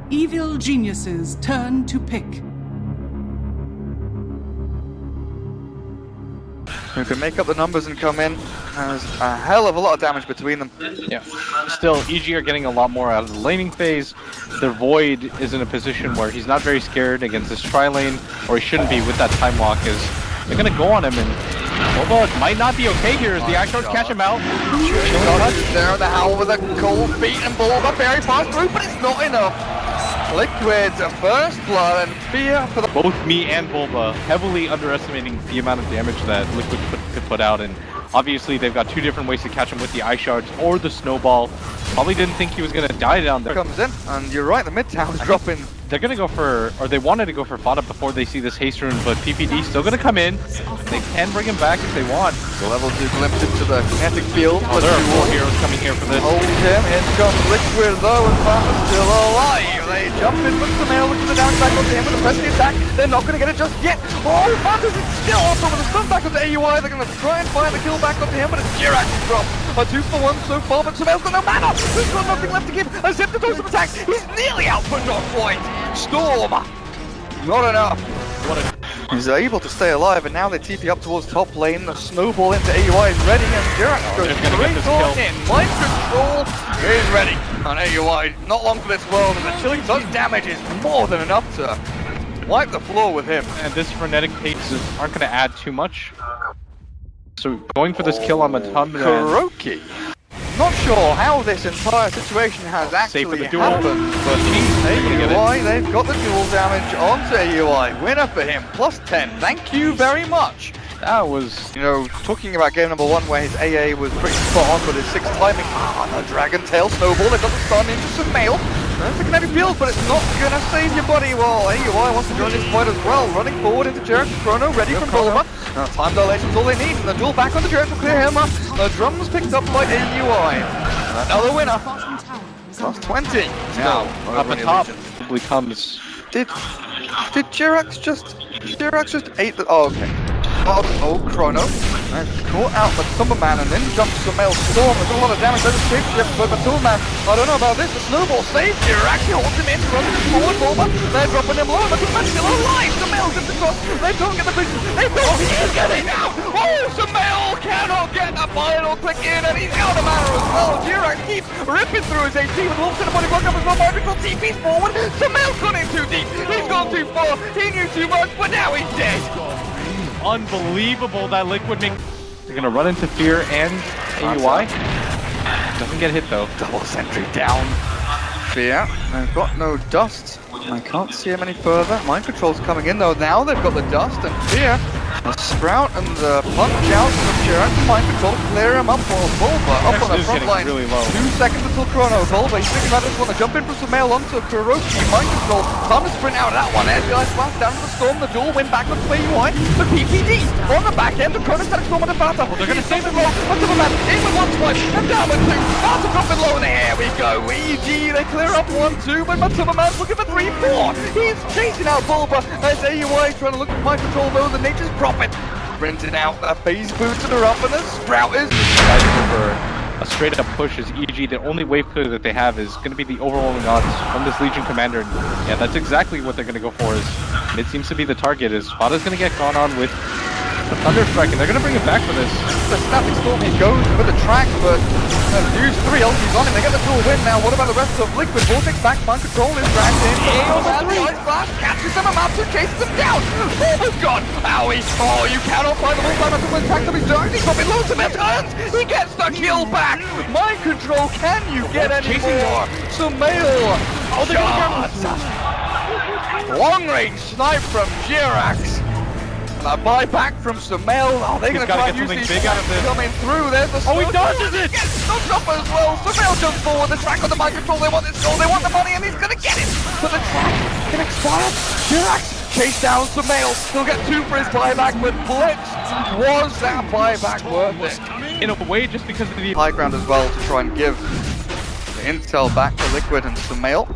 Evil geniuses turn to pick. Who can make up the numbers and come in. There's a hell of a lot of damage between them. Yeah. Still, EG are getting a lot more out of the laning phase. Their Void is in a position where he's not very scared against this tri-lane, or he shouldn't be with that time lock, as they're gonna go on him, and Boba might not be okay here as the Ice Shards catch him out. There in the howl with a cold feet and Bulba very fast through, but it's not enough. Liquid's first blood and fear for the... Both me and Bulba heavily underestimating the amount of damage that Liquid could put out, and obviously they've got two different ways to catch him with the Ice Shards or the Snowball. Probably didn't think he was gonna die down there. Comes in, and you're right, the mid tower's dropping. They're gonna go for, or they wanted to go for Fada before they see this haste rune, but PPD still gonna come in. They can bring him back if they want. The level 2 glimpse into the kinetic field. Oh, there are 4 heroes coming here for this. Hold him, in comes Liquid though, and Fada's still alive. They jump in with the mail, looking for the damage back onto him with the press the attack. They're not gonna get it just yet. Oh, Fada's still off with the stun back onto AUI. They're gonna try and find the kill back onto him, but it's Jirax dropped. A 2-for-1 so far, but Samel's got no mana. He's got nothing left to give. A zip to throw some attacks. He's nearly out, but not quite. Storm, not enough. He's able to stay alive, and now they TP up towards top lane. The snowball into AUI is ready, and Jirax goes straight on in. Mind control is ready. And AUI, not long for this world, and the chilling touch damage is more than enough to wipe the floor with him. And this frenetic pace aren't going to add too much. So going for this kill on Matum. Kuroki. Not sure how this entire situation has actually happened, but AUI, they've got the dual damage onto AUI. Winner for him, plus 10. Thank you very much. That was, you know, talking about game number 1 where his AA was pretty spot on, but his 6 timing, the Dragon Tail Snowball, they've got the stun into some mail. That's the kinetic field, but it's not gonna save your body. Well, AUI wants to join this fight as well, running forward into Jirax and Chrono, ready from Bulba. Time dilation's all they need, and the duel back on the Jirax will clear him up. The drums picked up by AUI. Another winner. Plus 20. Now, up the top probably comes. Did Jirax just ate the... Oh, okay. Oh, Chrono. Caught out the Tumberman and then jumps to Mail Storm. There's a lot of damage. There's a shapeshift, but the Tumberman, I don't know about this. The Snowball saves Jirax. He holds him in, runs him forward, Bulba. They're dropping him low. The Tumberman's still alive. The Mail gets across. They don't get the vision. They don't. He's getting out. Oh, Mail cannot get the final click in, and he's out of mana as well. Jirax keeps ripping through his AT with Wolf in the body block up as well. Mind control TP's forward. Mail's gone in too deep. He's gone too far. He knew too much, but now he's dead. Unbelievable that Liquid make. They're gonna run into Fear and AUI. Doesn't get hit though. Double sentry down. Fear. They've got no dust. I can't see him any further. Mind control's coming in though. Now they've got the dust and Fear. The Sprout and the punch out from Jirax. Mind control to clear him up while Bulba up on the front line. Really low. 2 seconds until Chrono. Bulba, he's thinking about this one. To jump in from some mail onto Kuroki. Mind control. Time to sprint out of that one. SBI splash down to the Storm. The duel win back on AUI. The PPD on the back end. The Chrono static Storm on the Fata. They're going to save the roll. Onto the man. In with 1 swipe. And down with 2. Fata dropping low in the air. We go. EG. They clear up 1-2. But Matsumaman's looking for 3-4. He's chasing out Bulba. As AUI is trying to look for mind control though. The nature's prophet. Printed out, the phase booted her up, and the Sprout is... For a straight up push is EG. The only wave clear that they have is going to be the overwhelming odds from this Legion Commander. And yeah, that's exactly what they're going to go for. Is it seems to be the target. Is Fada's going to get gone on with the Thunderstrike, and they're going to bring it back for this. The Static Storm, he goes with the track, but use 3 ultis on him. They get the dual win now. What about the rest of Liquid? Vortex back, mind control is dragged in. The Ice Blast catches them, Amatsu chases them down. Bulba's gone. Owie. Oh, you cannot find the whole time until the attack that he's doing. He's dropping loads of turns. He gets the kill back. Mind control, can you get any more? Sumail. Oh, they're long range snipe from Jirax. A buyback from Sumail. Oh, they're going to try and use these coming through. There's the he dodges it! Gets snuffed up as well. Sumail jumps forward. The track on the mind control. They want this goal. They want the money, and he's going to get it. But the track can expire. Jirax chase down Sumail. He'll get 2 for his buyback, but Blitz, was that buyback worth it? In a way, just because of the high ground as well to try and give Intel back to Liquid and Sumail.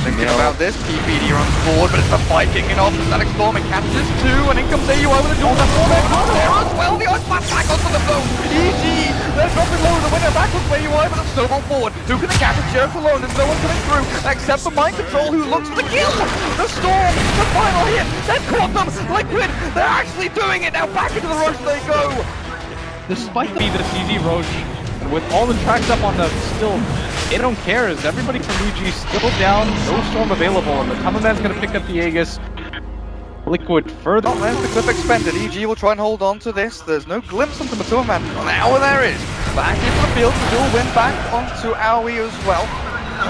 Thinking about this, PPD runs forward, but it's the fight kicking off. Static Storm and catches two, and in comes AUI with a duel. That's all there as well. The ice blast back onto the flow. EG, they're dropping low. The winner back with AUI, but it's snowball forward. Who can they catch? It's Sheriff alone. There's no one coming through except for Mind Control, who looks for the kill. The Storm, the final hit. They've caught them. Liquid, they're actually doing it. Now back into the Roche they go. Despite the CZ Roche, with all the tracks up on them, still, they don't care, as everybody from EG still down, no Storm available, and the Tamaman's gonna pick up the Aegis. Liquid further. Oh, there's the clip expended. EG will try and hold on to this. There's no glimpse onto Matuaman. Now there is. Back into the field. The dual win back onto Aoi as well.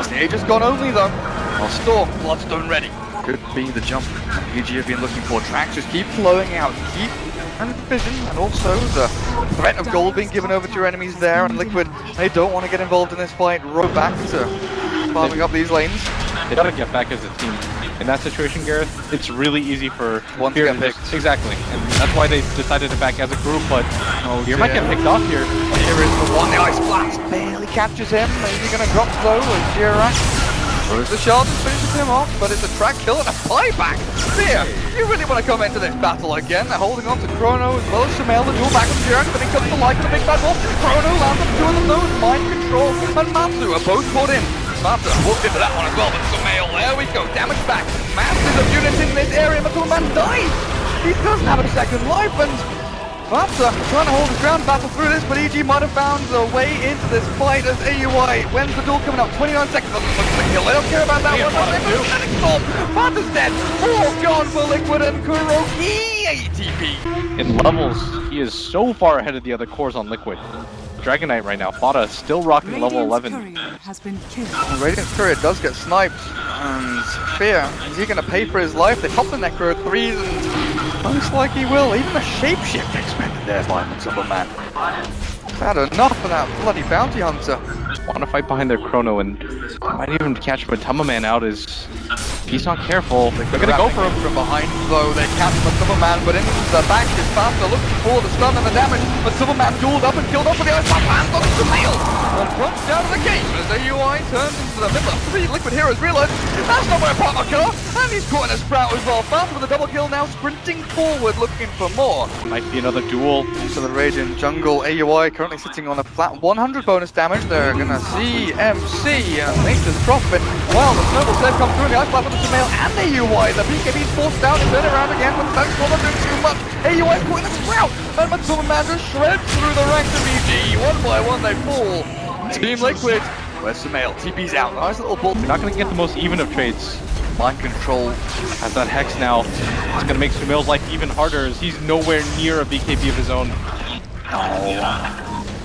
The Aegis gone only though. Well, Storm, Bloodstone ready. Could be the jump EG have been looking for. Tracks just keep flowing out. Keep and vision, and also the threat of gold being given over to your enemies there, and Liquid, they don't want to get involved in this fight. Row back to farming up these lanes. They gotta get back as a team. In that situation, Gareth, it's really easy for one to get picked. Exactly, and that's why they decided to back as a group, but you might get picked off here. Here is the one, the Ice Blast barely captures him. Maybe gonna drop low as Jirak throws the shot and finishes him off, but it's a track kill and a buyback. Fear, you really want to come into this battle again. They're holding on to Chrono as well as Sumail. The duel back with Jirak, but it comes to life the big bad wolf. Chrono lands on two of them, those Mind Control and Matsu are both put in. Matsu walked into that one as well, but Sumail, there we go, damage back. Masses of units in this area, but man dies. He doesn't have a second life, and Matsu trying to hold his ground, battle through this, but EG might have found a way into this fight as AUI. When's the duel coming up? 29 seconds, doesn't look for the kill. They don't care about that one. Static Storm, Matsu's dead. All gone for Liquid and Kuroki ATP. In levels, he is so far ahead of the other cores on Liquid. Dragon Knight right now, Fada still rocking level 11. Has been killed. Radiant's Courier does get sniped, and Fear, is he going to pay for his life? They pop the Necro 3s, and looks like he will. Even the Shapeshift expended their life on Superman. Had enough of that bloody bounty hunter. Want to fight behind their Chrono, and might even catch Matamaman out as he's not careful. They're gonna go for him from behind though. They catch Matamaman, but into the back is faster, looking for the stun and the damage. Matamaman dueled up and killed off with the ice bomb, hands on Sumail, and runs down to the gate as AUI turns into the middle of three Liquid heroes. Realize that's not where partner killer, and he's caught in a sprout as well. Fast with a double kill now, sprinting forward, looking for more. Might be another duel. So the Radiant jungle, AUI currently sitting on a flat 100 bonus damage. They're gonna see MC and Nature's Prophet. Well, the snowball save comes through, the ice blast with the Sumail and AUI. The BKB's forced out to turn around again, but thanks for not doing too much. AUI caught in a sprout, and Matsumaman just shreds through the ranks of EG. One by one they fall. Team Liquid, where's Sumail? TP's out. Nice little ball. You're not going to get the most even of trades. Mind Control has that Hex now. It's going to make Sumail's life even harder as he's nowhere near a BKB of his own.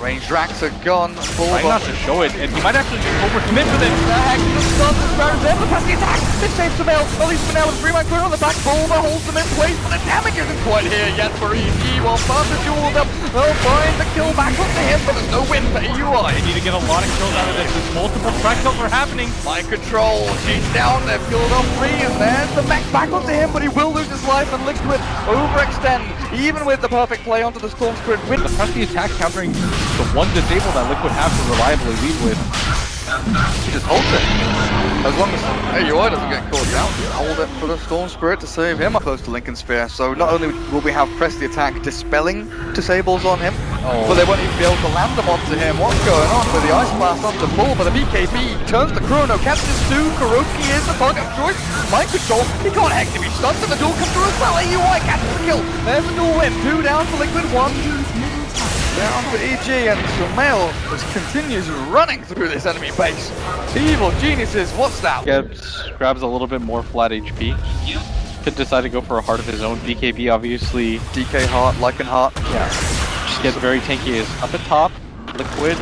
Range racks are gone. Trying not to show it, and he might actually just overcommit with it. The Hex just stuns the Sparrows there, the pass the attack. This saves Sumail. At least for now with 3-man clear on the back. Bulba holds them in place, but the damage isn't quite here yet for EG. While Faster dueled up, they'll find the kill back onto him, but there's no win for AUI. They need to get a lot of kills out of this. There's multiple track kills are happening. Mind Control, she's down, they've killed off 3, and there's the mech back onto him, but he will lose his life, and Liquid overextend, even with the perfect play onto the Storm Spirit. Press the attack countering the one disable that Liquid have to reliably lead with. He just holds it. As long as AUI doesn't get caught down, hold it for the Storm Spirit to save him up close to Lincoln Sphere. So not only will we have press the attack dispelling disables on him, but they won't even be able to land them onto him. What's going on with the Ice Blast onto Bull? But the BKB turns to Chrono, catches 2, Kuroki is the target of choice. Mind Control, he can't actually be stunned, and the duel comes through as well. AUI catches the kill. There's the duel win. 2 down for Liquid, 1 down for EG, and Sumail just continues running through this enemy base. Evil geniuses, what's that? Grabs a little bit more flat HP. Could decide to go for a heart of his own. BKB obviously. DK heart, Lycan heart. Yeah. Just gets very tanky. Is up at top. Liquid.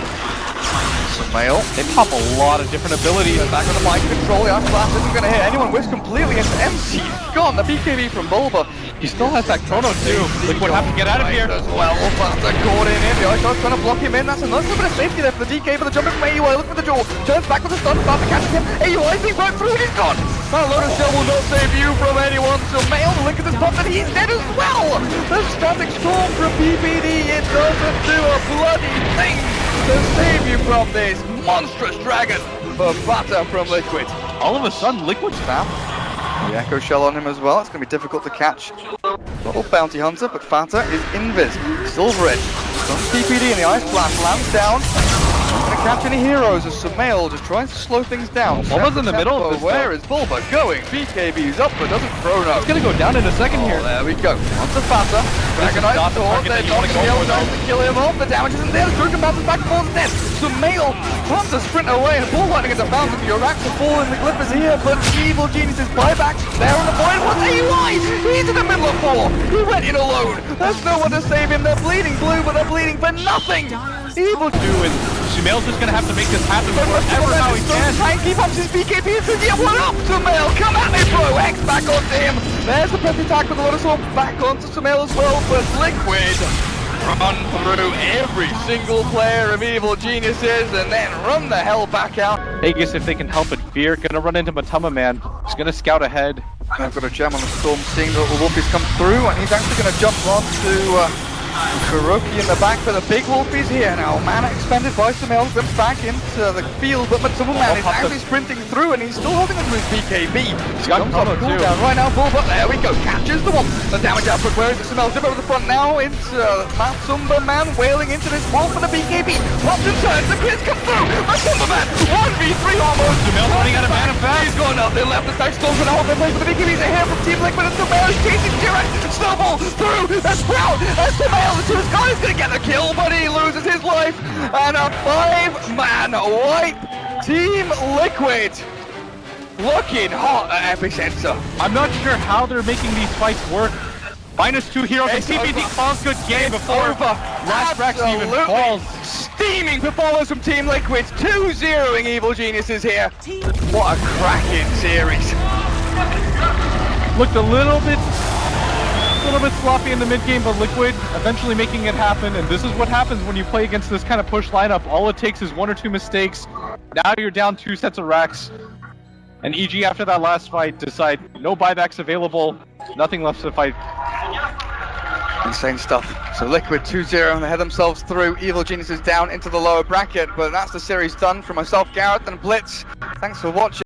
Sumail. They pop a lot of different abilities. Back with the Mind Control, the Ice Blast isn't going to hit anyone. Whisk completely into MC. Gone. The BKB from Bulba. He still has that Chrono too. Liquid have to get out of here. As well, Faster caught in here. The Ice Blast trying to block him in. That's a nice little bit of safety there for the DK, for the jump in from AUI. Look for the duel. Turns back with the stun. Faster catches him. AUI being right through. He's gone. That Lotus Shell will not save you from anyone. Sumail, the link at the top, and he's dead as well. The Static Storm from PPD. It doesn't do a bloody thing to save you from this monstrous dragon. for Fata from Liquid. All of a sudden, Liquid's back. The Echo Shell on him as well. It's going to be difficult to catch. Little Bounty Hunter, but Fata is invis. Silver Edge. Some TPD in the Ice Blast lands down. Not going to catch any heroes as Sumail just tries to slow things down. Bulba's in the middle of this. Where is Bulba going? BKB's up, but doesn't throw no. It's gonna go down in a second here. There we go. Onto Fata. Dragonite not the Sword. target They're that you wanna not go going to be able for, though. to kill him off. The damage isn't there. The Druid bounces back towards death. Sumail tries to sprint away, and Bull Lightning is about to be Urax to fall, and the Glyph is here, but Evil Genius's buyback there on the point. What's AUI? He's in the middle of 4. He went in alone. There's no one to save him. They're bleeding blue, but they're bleeding for nothing. Evil And Sumail's just gonna have to make this happen wherever how he can. try and keep up his BKB and get one up. Sumail, come at me, bro. X back onto him. There's the press attack with a lot of sword back onto Sumail as well, but Liquid run through every single player of Evil Geniuses and then run the hell back out. Vegas, if they can help it, Fear gonna run into Matama Man. He's gonna scout ahead. I've got a gem on the storm, seeing that the Wolfies come through, and he's actually going to jump on to Kuroki in the back for the big Wolfies here now. Mana expended by Sumail, glimpse back into the field, but Matsumo Man is actually sprinting through, and he's still holding onto his BKB. He's got Jumps on Kono too. cooldown right now, Bull, but there we go, catches the wolf. The damage output, where is it? Sumail zip over the front now, it's Matsumba Man wailing into this wolf for the BKB. Pops and turns, the kids come through. Matsumba Man, 1v3 almost. Sumail running out of mana fast. He's gone up, they left the stack, still going to hold their place, but the BKB's a hit from Team Liquid, and Sumail is chasing Jiren. Snowball through, that's Sprout, that's Sumail, the 2 guys gonna get the kill, but he loses his life, and a 5-man wipe. Team Liquid looking hot at Epicenter. I'm not sure how they're making these fights work. -2 heroes and It's TPD over. calls good game before Over. last Rex even Absolutely falls. Steaming performance from Team Liquid, 2-0ing Evil Geniuses here. What a cracking series. Looked a little bit sloppy in the mid game, but Liquid eventually making it happen. And this is what happens when you play against this kind of push lineup. All it takes is 1 or 2 mistakes. Now you're down 2 sets of racks. And EG after that last fight decide no buybacks available, nothing left to fight. Insane stuff. So Liquid 2-0 and they head themselves through. Evil Geniuses down into the lower bracket, but that's the series done. For myself, Gareth, and Blitz, thanks for watching.